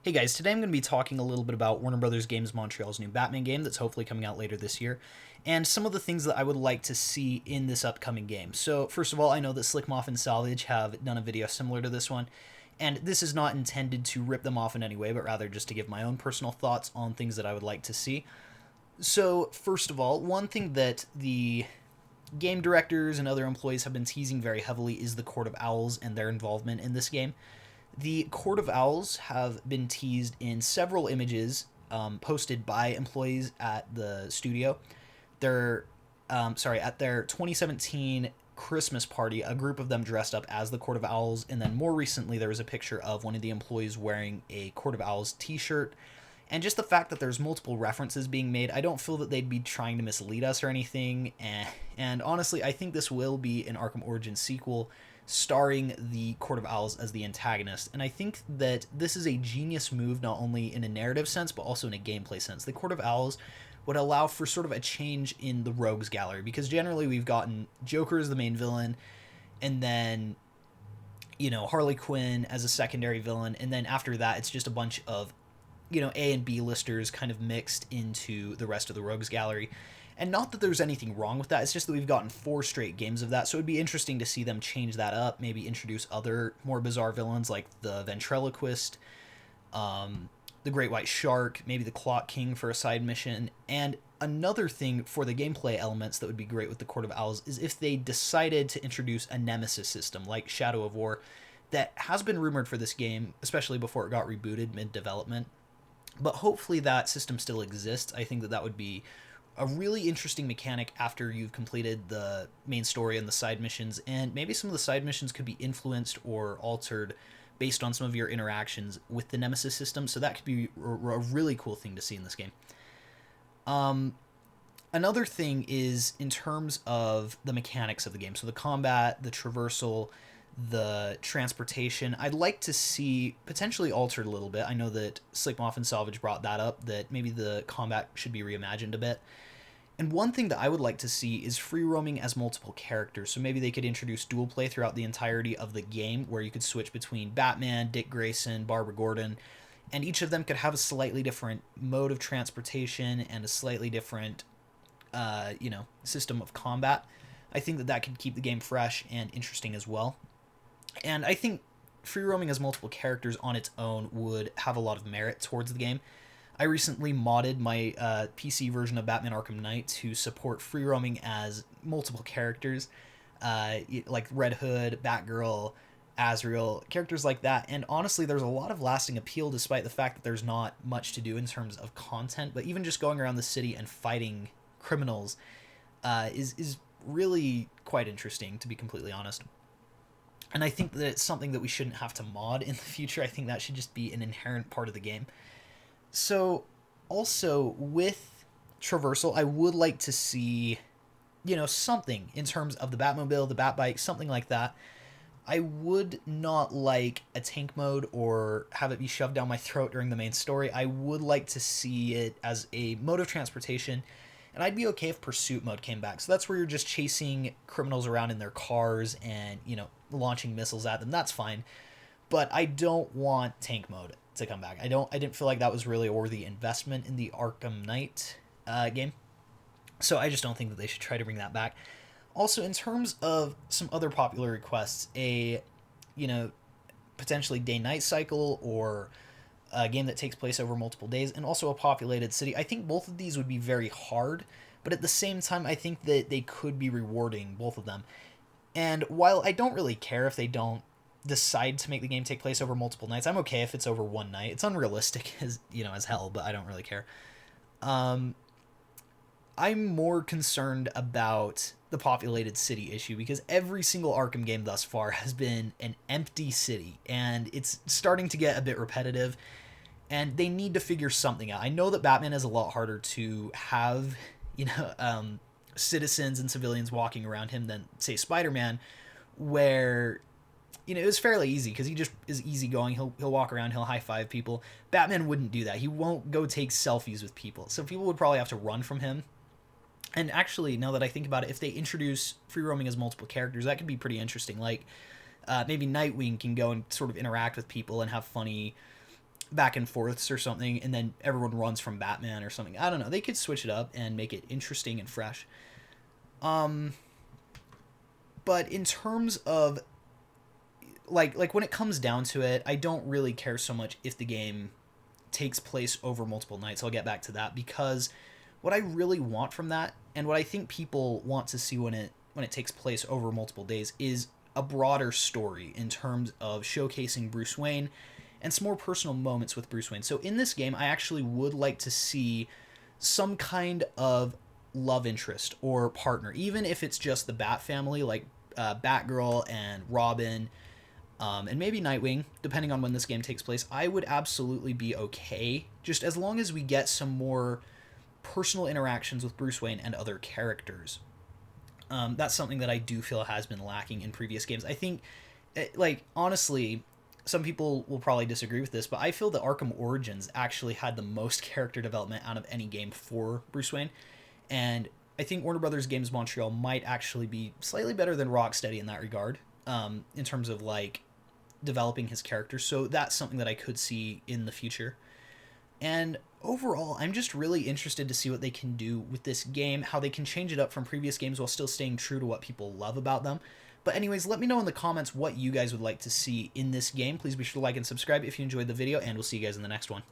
Hey guys, today I'm going to be talking a little bit about Warner Brothers Games Montreal's new Batman game that's hopefully coming out later this year, and some of the things that I would like to see in this upcoming game. So, first of all, I know that Slickmoff and Salvage have done a video similar to this one, and this is not intended to rip them off in any way, but rather just to give my own personal thoughts on things that I would like to see. So, first of all, one thing that the game directors and other employees have been teasing very heavily is the Court of Owls and their involvement in this game. The Court of Owls have been teased in several images posted by employees at the studio. At their 2017 Christmas party, a group of them dressed up as the Court of Owls, and then more recently there was a picture of one of the employees wearing a Court of Owls t-shirt. And just the fact that there's multiple references being made, I don't feel that they'd be trying to mislead us or anything. And honestly, I think this will be an Arkham Origins sequel starring the Court of Owls as the antagonist. And I think that this is a genius move, not only in a narrative sense, but also in a gameplay sense. The Court of Owls would allow for sort of a change in the rogues gallery, because generally we've gotten Joker as the main villain, and then Harley Quinn as a secondary villain, and then after that it's just a bunch of A and B listers kind of mixed into the rest of the rogues gallery. And not that there's anything wrong with that, it's just that we've gotten 4 straight games of that, so it'd be interesting to see them change that up, maybe introduce other more bizarre villains like the Ventriloquist, the Great White Shark, maybe the Clock King for a side mission. And another thing for the gameplay elements that would be great with the Court of Owls is if they decided to introduce a nemesis system like Shadow of War that has been rumored for this game, especially before it got rebooted mid-development. But hopefully that system still exists. I think that that would be a really interesting mechanic after you've completed the main story and the side missions, and maybe some of the side missions could be influenced or altered based on some of your interactions with the nemesis system, so that could be a really cool thing to see in this game. Another thing is in terms of the mechanics of the game, so the combat, the traversal, the transportation, I'd like to see potentially altered a little bit. I know that Slickmoff and Salvage brought that up, that maybe the combat should be reimagined a bit. And one thing that I would like to see is free roaming as multiple characters. So maybe they could introduce dual play throughout the entirety of the game, where you could switch between Batman, Dick Grayson, Barbara Gordon, and each of them could have a slightly different mode of transportation and a slightly different, system of combat. I think that that could keep the game fresh and interesting as well. And I think free roaming as multiple characters on its own would have a lot of merit towards the game. I recently modded my PC version of Batman Arkham Knight to support free roaming as multiple characters, like Red Hood, Batgirl, Azrael, characters like that. And honestly, there's a lot of lasting appeal despite the fact that there's not much to do in terms of content. But even just going around the city and fighting criminals is really quite interesting, to be completely honest. And I think that it's something that we shouldn't have to mod in the future. I think that should just be an inherent part of the game. So, also, with traversal, I would like to see, something in terms of the Batmobile, the Batbike, something like that. I would not like a tank mode or have it be shoved down my throat during the main story. I would like to see it as a mode of transportation, and I'd be okay if pursuit mode came back. So that's where you're just chasing criminals around in their cars and, launching missiles at them. That's fine. But I don't want tank mode to come back. I didn't feel like that was really a worthy investment in the Arkham Knight game. So I just don't think that they should try to bring that back. Also, in terms of some other popular requests, a potentially day-night cycle, or a game that takes place over multiple days, and also a populated city. I think both of these would be very hard, but at the same time, I think that they could be rewarding, both of them. And while I don't really care if they don't decide to make the game take place over multiple nights, I'm okay if it's over one night. It's unrealistic as hell, but I don't really care. I'm more concerned about the populated city issue, because every single Arkham game thus far has been an empty city, and it's starting to get a bit repetitive, and they need to figure something out. I know that Batman is a lot harder to have, citizens and civilians walking around him than, say, Spider-Man, where it was fairly easy because he just is easygoing. He'll walk around, he'll high five people. Batman wouldn't do that. He won't go take selfies with people, so people would probably have to run from him. And actually, now that I think about it, if they introduce free roaming as multiple characters, that could be pretty interesting. Like maybe Nightwing can go and sort of interact with people and have funny back and forths or something, and then everyone runs from Batman or something. I don't know. They could switch it up and make it interesting and fresh. But in terms of like when it comes down to it, I don't really care so much if the game takes place over multiple nights. I'll get back to that, because what I really want from that, and what I think people want to see when it takes place over multiple days, is a broader story in terms of showcasing Bruce Wayne and some more personal moments with Bruce Wayne. So in this game, I actually would like to see some kind of love interest or partner, even if it's just the Bat family, like Batgirl and Robin, and maybe Nightwing, depending on when this game takes place. I would absolutely be okay, just as long as we get some more personal interactions with Bruce Wayne and other characters. That's something that I do feel has been lacking in previous games. I think, like, honestly, some people will probably disagree with this, but I feel that Arkham Origins actually had the most character development out of any game for Bruce Wayne. And I think Warner Brothers Games Montreal might actually be slightly better than Rocksteady in that regard, in terms of, like, developing his character. So that's something that I could see in the future. And overall, I'm just really interested to see what they can do with this game, how they can change it up from previous games while still staying true to what people love about them. But anyways, let me know in the comments what you guys would like to see in this game. Please be sure to like and subscribe if you enjoyed the video, and we'll see you guys in the next one.